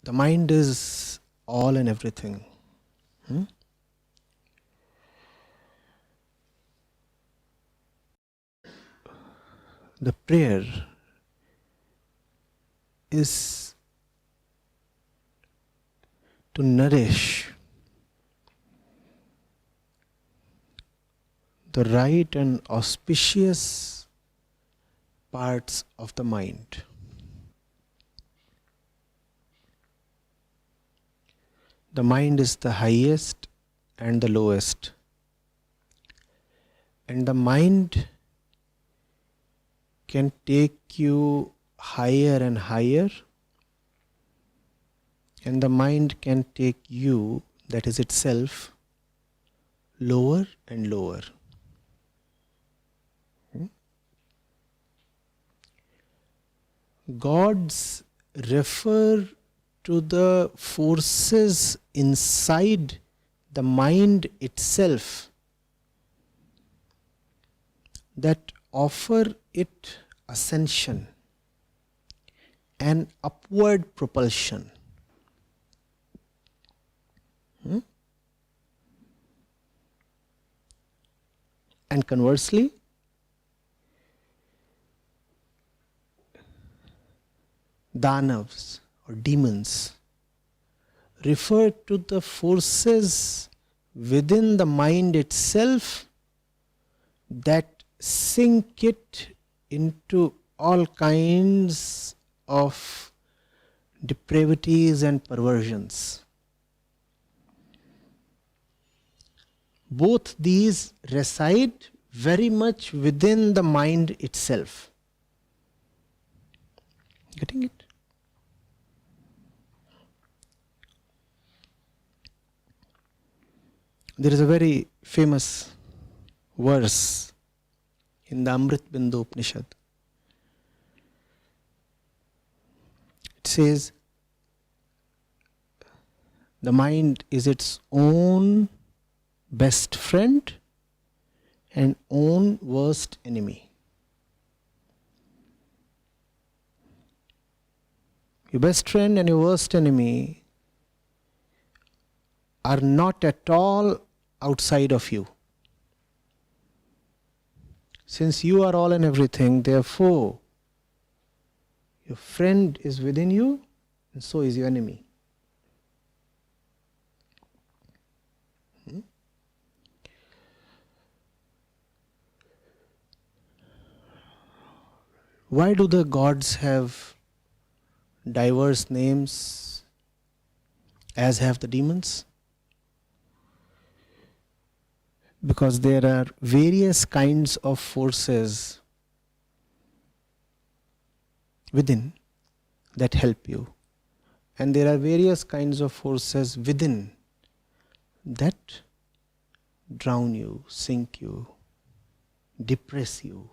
The mind is all and everything. Hmm? The prayer is to nourish the right and auspicious parts of the mind. The mind is the highest and the lowest. And the mind can take you higher and higher, and the mind can take you, that is itself, lower and lower. Gods refer to the forces inside the mind itself that offer it ascension and upward propulsion. And conversely, Danavs or demons refer to the forces within the mind itself that sink it into all kinds of depravities and perversions. Both these reside very much within the mind itself. Getting it? There is a very famous verse in the Amrit Bindu Upanishad. It says, the mind is its own best friend and own worst enemy. Your best friend and your worst enemy are not at all outside of you. Since you are all and everything, therefore, your friend is within you, and so is your enemy. Why do the gods have diverse names as have the demons? Because there are various kinds of forces within that help you. And there are various kinds of forces within that drown you, sink you, depress you.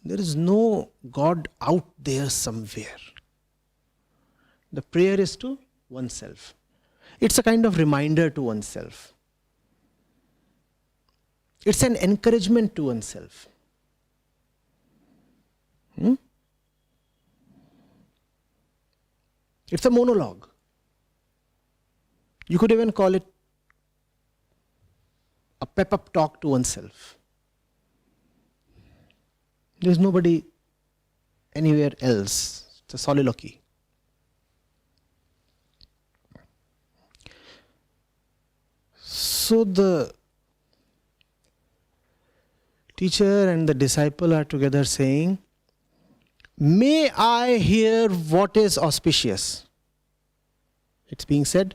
There is no God out there somewhere. The prayer is to oneself. It's a kind of reminder to oneself. It's an encouragement to oneself. It's a monologue. You could even call it a pep-up talk to oneself. There's nobody anywhere else. It's a soliloquy. So the teacher and the disciple are together saying, may I hear what is auspicious? It's being said,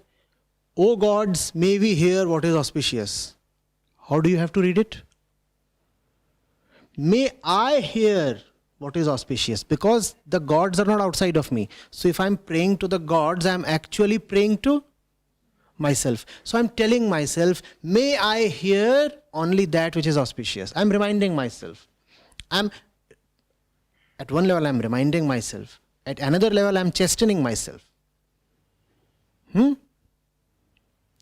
O gods, may we hear what is auspicious. How do you have to read it? May I hear what is auspicious, because the gods are not outside of me. So if I'm praying to the gods, I'm actually praying to myself. So I'm telling myself, may I hear only that which is auspicious. I'm reminding myself. At one level I'm reminding myself. At another level I'm chastening myself.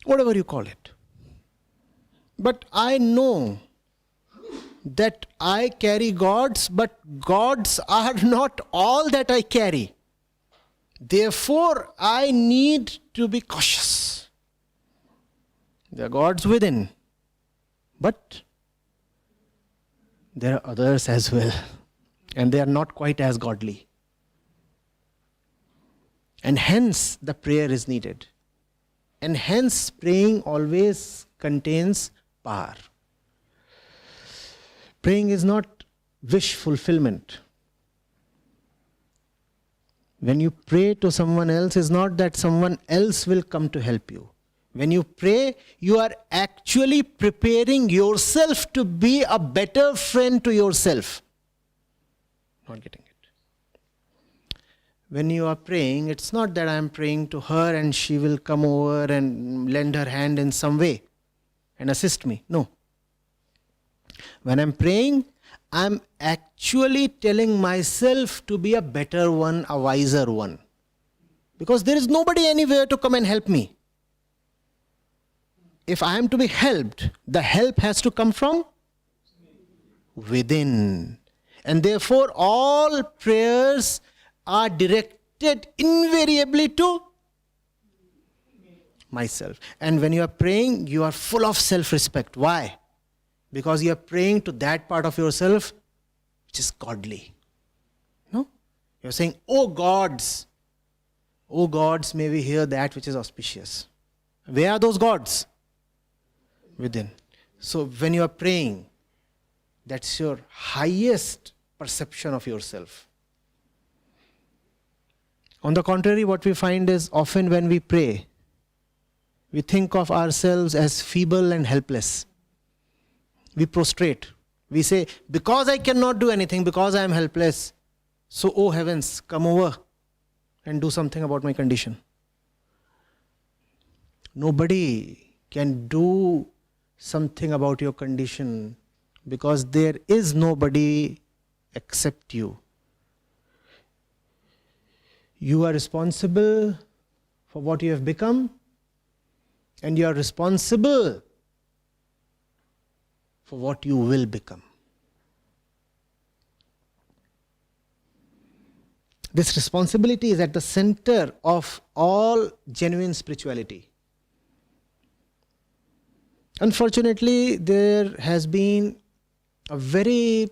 Whatever you call it. But I know that I carry gods, but gods are not all that I carry. Therefore, I need to be cautious. There are gods within, but there are others as well, and they are not quite as godly. And hence, the prayer is needed. And hence, praying always contains power. Praying is not wish fulfillment. When you pray to someone else, it's not that someone else will come to help you. When you pray, you are actually preparing yourself to be a better friend to yourself. Not getting it. When you are praying, it's not that I am praying to her and she will come over and lend her hand in some way and assist me. No. When I'm praying, I'm actually telling myself to be a better one, a wiser one. Because there is nobody anywhere to come and help me. If I am to be helped, the help has to come from within. And therefore, all prayers are directed invariably to myself. And when you are praying, you are full of self-respect. Why? Because you are praying to that part of yourself which is godly. No? You are saying, oh gods, may we hear that which is auspicious. Where are those gods? Within. So when you are praying, that's your highest perception of yourself. On the contrary, what we find is often when we pray, we think of ourselves as feeble and helpless. We prostrate. We say, because I cannot do anything, because I am helpless, so, oh heavens, come over and do something about my condition. Nobody can do something about your condition because there is nobody except you. You are responsible for what you have become, and you are responsible for what you will become. This responsibility is at the center of all genuine spirituality. Unfortunately, there has been a very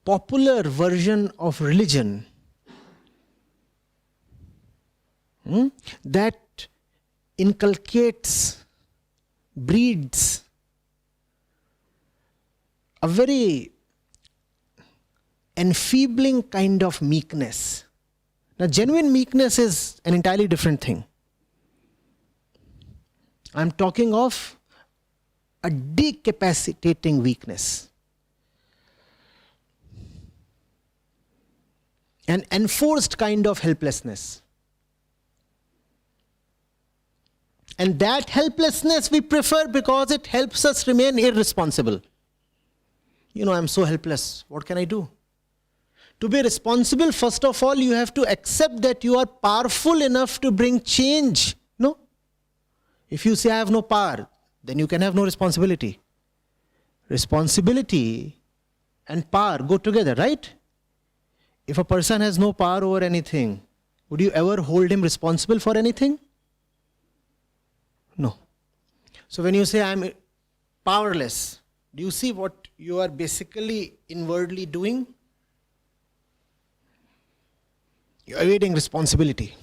popular version of religion that inculcates, breeds a very enfeebling kind of meekness. Now, genuine meekness is an entirely different thing. I'm talking of a decapacitating weakness. An enforced kind of helplessness. And that helplessness we prefer because it helps us remain irresponsible. I'm so helpless. What can I do? To be responsible, first of all, you have to accept that you are powerful enough to bring change. No? If you say, I have no power, then you can have no responsibility. Responsibility and power go together, right? If a person has no power over anything, would you ever hold him responsible for anything? No. So when you say, I am powerless, do you see what you are basically inwardly doing? You are evading responsibility.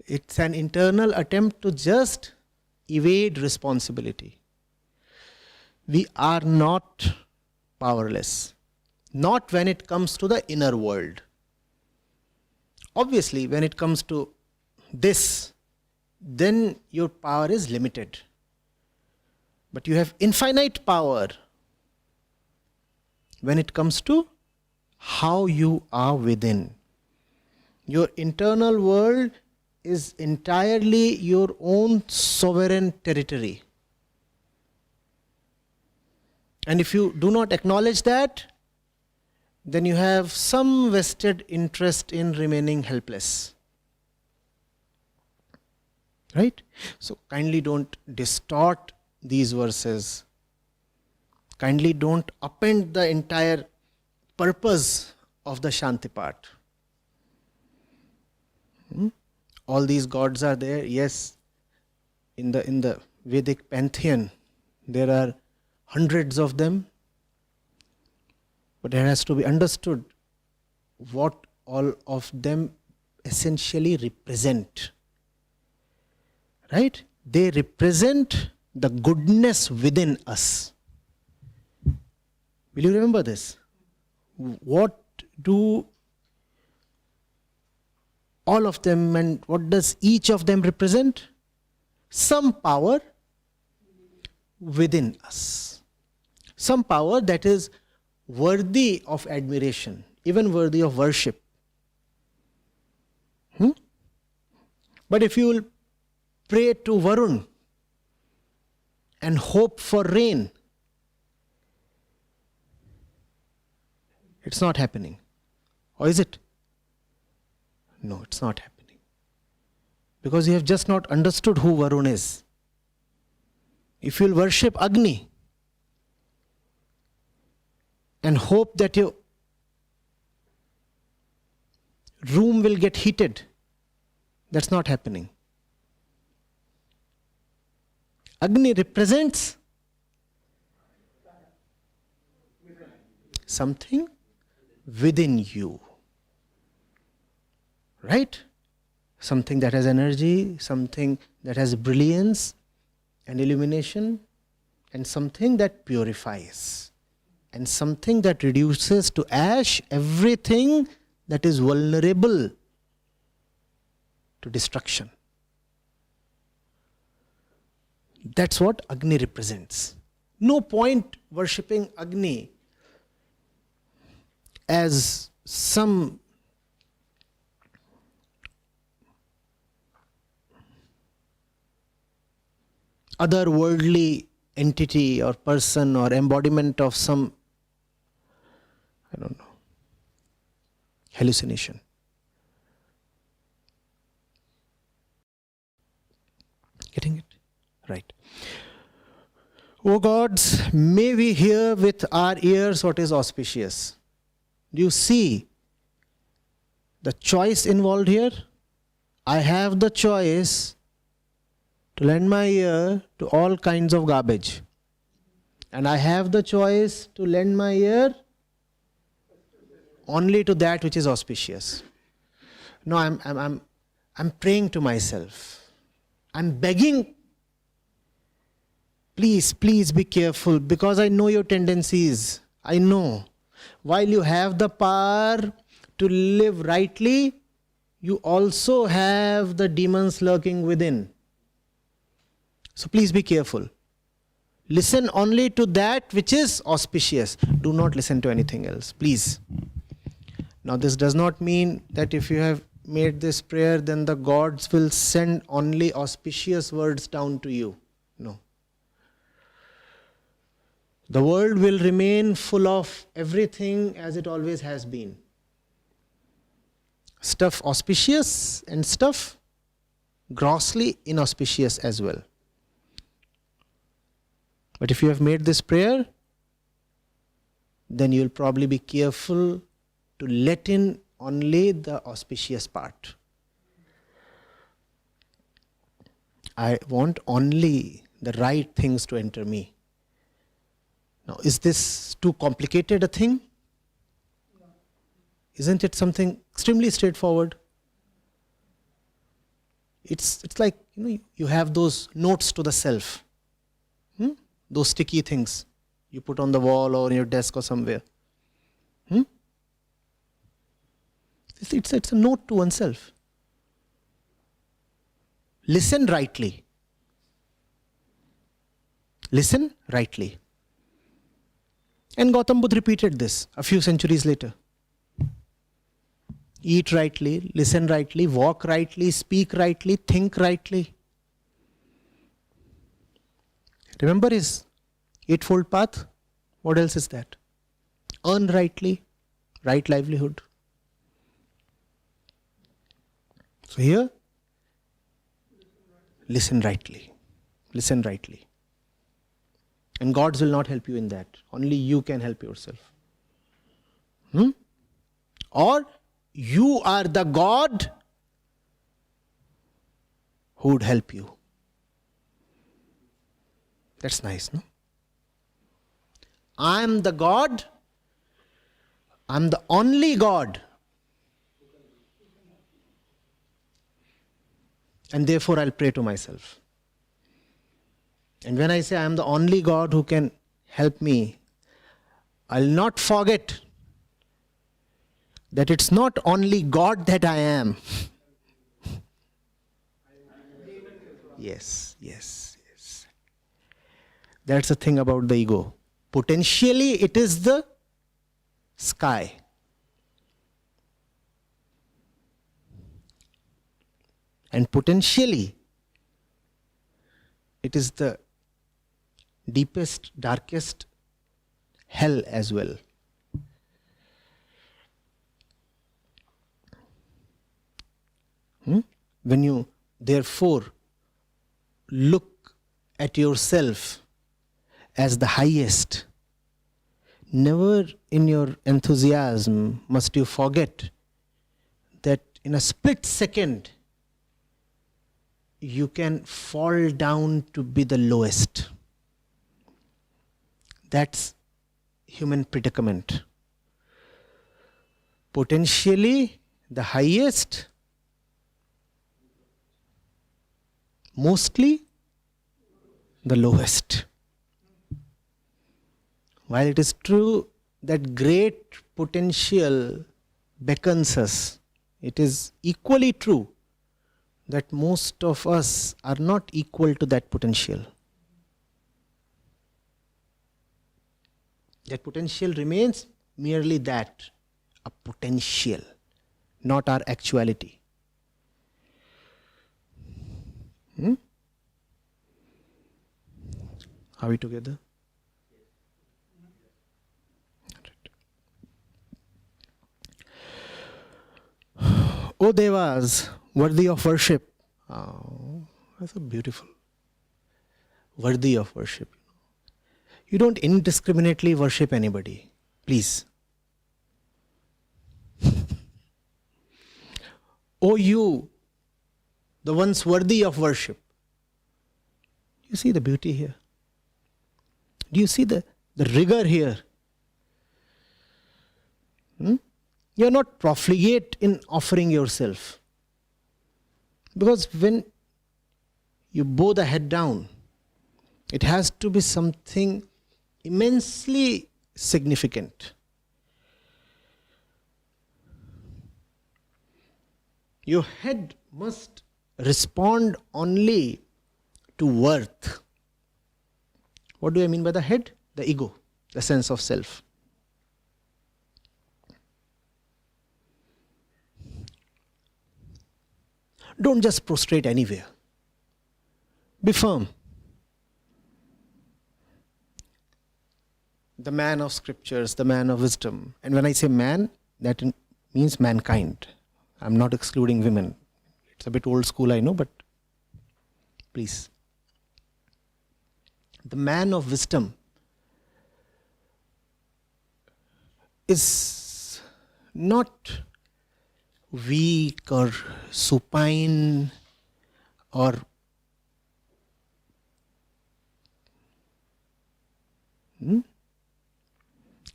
It's an internal attempt to just evade responsibility. We are not powerless. Not when it comes to the inner world. Obviously, when it comes to this, then your power is limited. But you have infinite power when it comes to how you are within. Your internal world is entirely your own sovereign territory. And if you do not acknowledge that, then you have some vested interest in remaining helpless. Right? So kindly don't distort these verses. Kindly don't upend the entire purpose of the Shanti part. All these gods are there. Yes, in the Vedic pantheon, there are hundreds of them. But it has to be understood what all of them essentially represent. Right? They represent the goodness within us. Will you remember this? What do all of them and what does each of them represent? Some power within us. Some power that is worthy of admiration, even worthy of worship. But if you will pray to Varun and hope for rain, it's not happening. Or is it? No, it's not happening. Because you have just not understood who Varun is. If you will worship Agni and hope that your room will get heated, that's not happening. Agni represents something within you. Right? Something that has energy, something that has brilliance and illumination, and something that purifies, and something that reduces to ash everything that is vulnerable to destruction. That's what Agni represents. No point worshipping Agni as some otherworldly entity or person or embodiment of some, I don't know, hallucination. Getting it? Right. O gods, may we hear with our ears what is auspicious. Do you see the choice involved here? I have the choice to lend my ear to all kinds of garbage. And I have the choice to lend my ear only to that which is auspicious. No, I'm praying to myself. I'm begging, please be careful, because I know your tendencies. I know. While you have the power to live rightly, you also have the demons lurking within. So please be careful. Listen only to that which is auspicious. Do not listen to anything else, please. Now this does not mean that if you have made this prayer, then the gods will send only auspicious words down to you. No. The world will remain full of everything as it always has been. Stuff auspicious and stuff grossly inauspicious as well. But if you have made this prayer, then you will probably be careful to let in only the auspicious part. I want only the right things to enter me. Now, is this too complicated a thing? Isn't it something extremely straightforward? It's like, you have those notes to the self. Those sticky things you put on the wall or on your desk or somewhere. It's a note to oneself. Listen rightly. Listen rightly. And Gautam Buddha repeated this a few centuries later. Eat rightly, listen rightly, walk rightly, speak rightly, think rightly. Remember his eightfold path? What else is that? Earn rightly, right livelihood. So here, listen rightly. Listen rightly. And gods will not help you in that. Only you can help yourself. Or you are the God who would help you. That's nice, no? I am the God. I am the only God. And therefore I'll pray to myself. And when I say I am the only God who can help me, I'll not forget that it's not only God that I am. Yes. That's the thing about the ego. Potentially it is the sky. And potentially it is the deepest, darkest hell as well. When you therefore look at yourself as the highest, never in your enthusiasm must you forget that in a split second you can fall down to be the lowest. That's human predicament. Potentially the highest, mostly the lowest. While it is true that great potential beckons us, it is equally true that most of us are not equal to that potential. That potential remains merely that, a potential, not our actuality. Are we together? O Devas, worthy of worship. Oh, that's so beautiful. Worthy of worship. You don't indiscriminately worship anybody. Please. O you, the ones worthy of worship. You see the beauty here? Do you see the rigor here? You are not profligate in offering yourself. Because when you bow the head down, it has to be something immensely significant. Your head must respond only to worth. What do I mean by the head? The ego, the sense of self. Don't just prostrate anywhere. Be firm. The man of scriptures, the man of wisdom. And when I say man, that means mankind. I'm not excluding women. It's a bit old school, I know, but please. The man of wisdom is not weak or supine or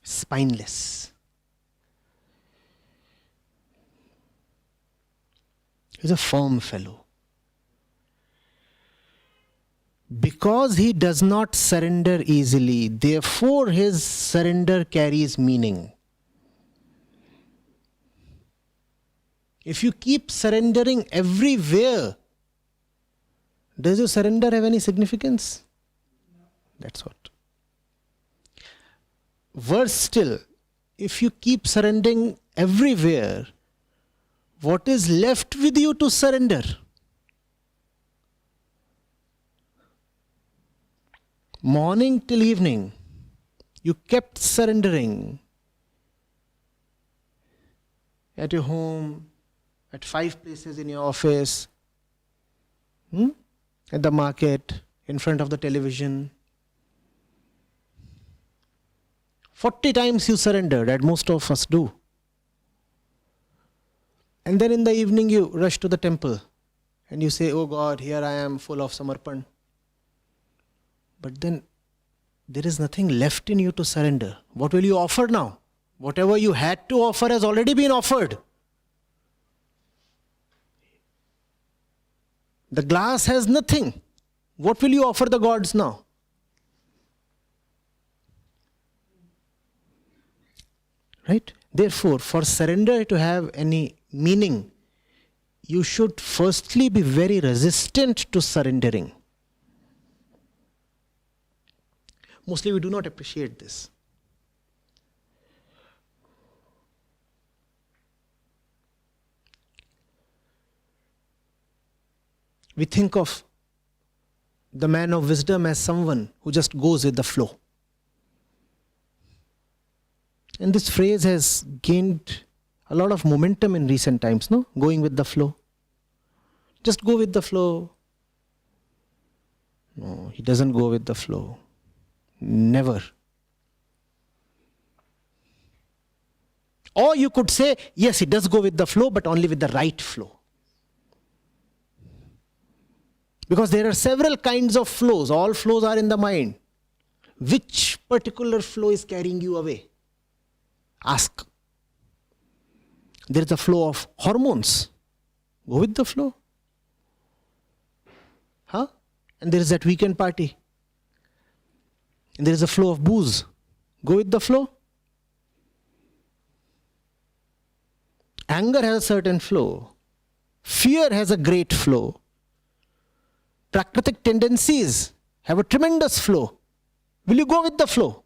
spineless. He's a firm fellow. Because he does not surrender easily, therefore his surrender carries meaning. If you keep surrendering everywhere, does your surrender have any significance? That's what. Worse still, if you keep surrendering everywhere, what is left with you to surrender? Morning till evening, you kept surrendering at your home, at 5 places in your office, at the market, in front of the television. 40 times you surrendered, as most of us do. And then in the evening you rush to the temple and you say, oh God, here I am full of samarpan. But then there is nothing left in you to surrender. What will you offer now? Whatever you had to offer has already been offered. The glass has nothing. What will you offer the gods now? Right? Therefore, for surrender to have any meaning, you should firstly be very resistant to surrendering. Mostly we do not appreciate this. We think of the man of wisdom as someone who just goes with the flow. And this phrase has gained a lot of momentum in recent times, no? Going with the flow. Just go with the flow. No, he doesn't go with the flow. Never. Or you could say, yes, he does go with the flow, but only with the right flow. Because there are several kinds of flows. All flows are in the mind. Which particular flow is carrying you away? Ask. There is a flow of hormones. Go with the flow. Huh? And there is that weekend party. And there is a flow of booze. Go with the flow. Anger has a certain flow. Fear has a great flow. Prakritic tendencies have a tremendous flow. Will you go with the flow?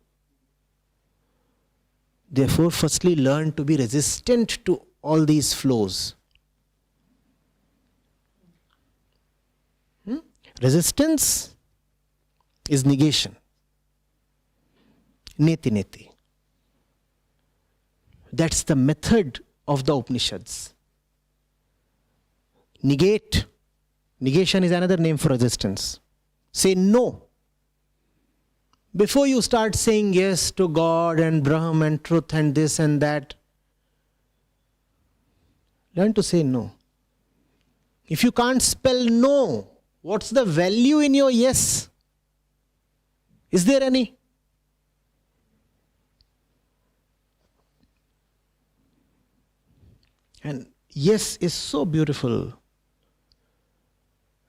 Therefore, firstly learn to be resistant to all these flows. Resistance is negation. Neti neti. That's the method of the Upanishads. Negate. Negation is another name for resistance. Say no. Before you start saying yes to God and Brahm and truth and this and that, learn to say no. If you can't spell no, what's the value in your yes? Is there any? And yes is so beautiful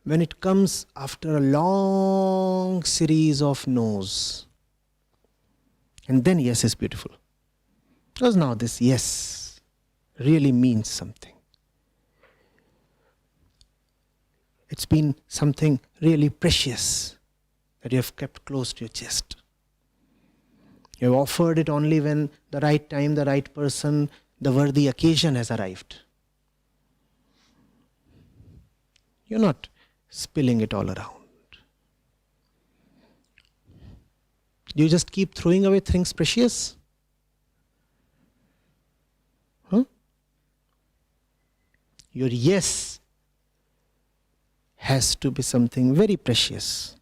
when it comes after a long series of no's. And then yes is beautiful. Because now this yes really means something. It's been something really precious that you have kept close to your chest. You have offered it only when the right time, the right person, the worthy occasion has arrived. You're not spilling it all around. Do you just keep throwing away things precious? Huh? Your yes has to be something very precious.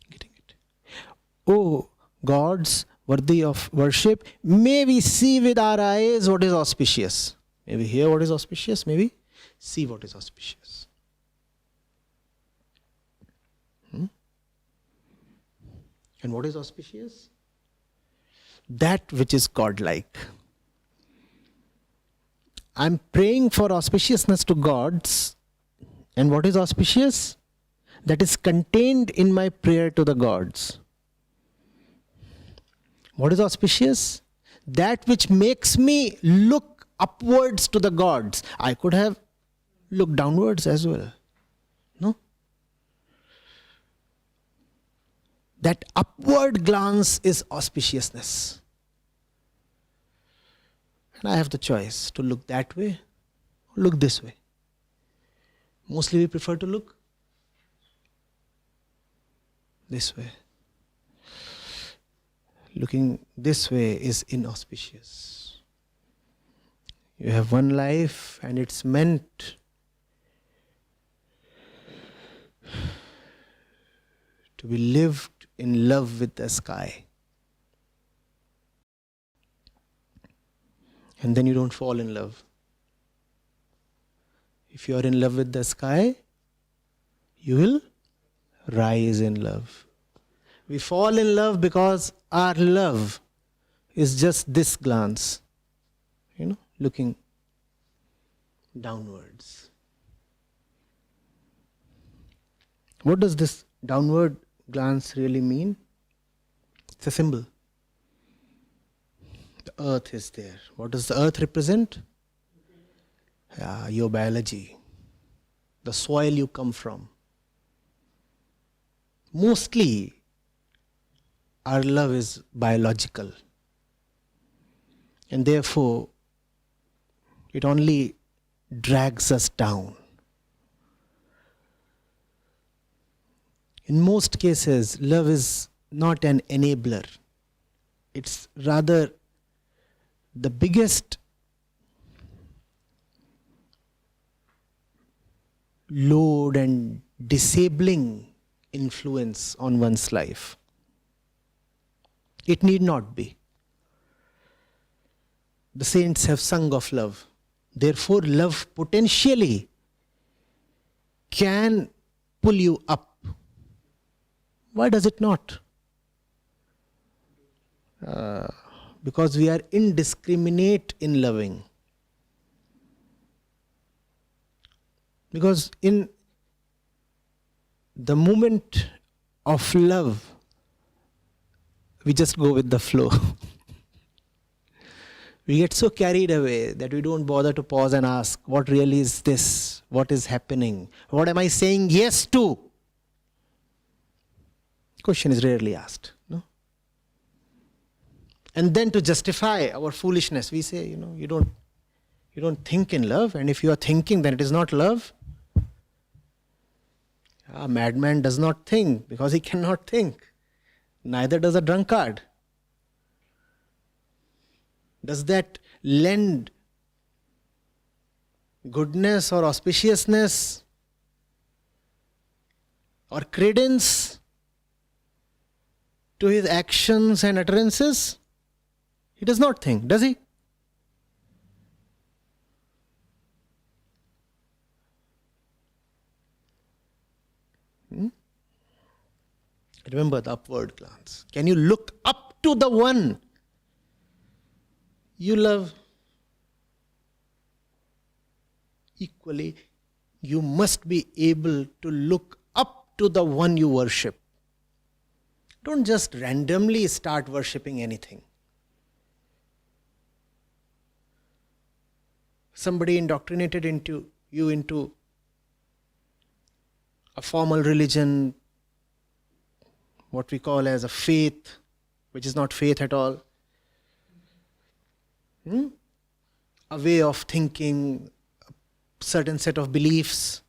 Getting it? Oh, gods worthy of worship, may we see with our eyes what is auspicious. May we hear what is auspicious, maybe see what is auspicious. And what is auspicious? That which is godlike. I'm praying for auspiciousness to gods, and what is auspicious? That is contained in my prayer to the gods. What is auspicious? That which makes me look upwards to the gods. I could have looked downwards as well. No? That upward glance is auspiciousness. And I have the choice to look that way or look this way. Mostly we prefer to look this way. Looking this way is inauspicious. You have one life and it's meant to be lived in love with the sky. And then you don't fall in love. If you are in love with the sky, you will rise in love. We fall in love because our love is just this glance, looking downwards. What does this downward glance really mean? It's a symbol. The earth is there. What does the earth represent? Your biology, the soil you come from. Mostly, our love is biological. And therefore, it only drags us down. In most cases, love is not an enabler. It's rather the biggest load and disabling influence on one's life. It need not be. The saints have sung of love. Therefore, love potentially can pull you up. Why does it not? Because we are indiscriminate in loving. Because in the moment of love, we just go with the flow. We get so carried away that we don't bother to pause and ask, what really is this? What is happening? What am I saying yes to? Question is rarely asked. No? And then to justify our foolishness, we say, you don't think in love, and if you are thinking, then it is not love. A madman does not think because he cannot think. Neither does a drunkard. Does that lend goodness or auspiciousness or credence to his actions and utterances? He does not think, does he? Remember the upward glance. Can you look up to the one you love? Equally, you must be able to look up to the one you worship. Don't just randomly start worshipping anything. Somebody indoctrinated you into a formal religion, what we call as a faith, which is not faith at all. A way of thinking, a certain set of beliefs.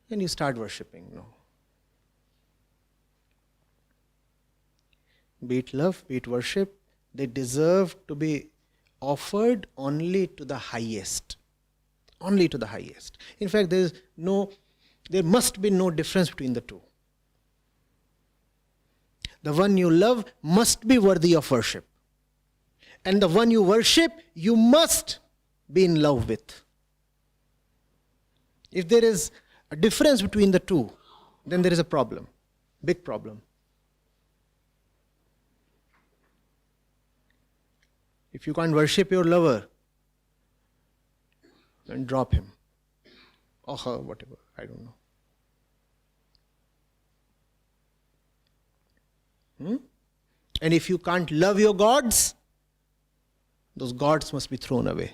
And you start worshipping. No. Be it love, be it worship, they deserve to be offered only to the highest. Only to the highest. In fact, there must be no difference between the two. The one you love must be worthy of worship. And the one you worship, you must be in love with. If there is a difference between the two, then there is a problem. Big problem. If you can't worship your lover, then drop him. Or her, whatever. I don't know. And if you can't love your gods, those gods must be thrown away.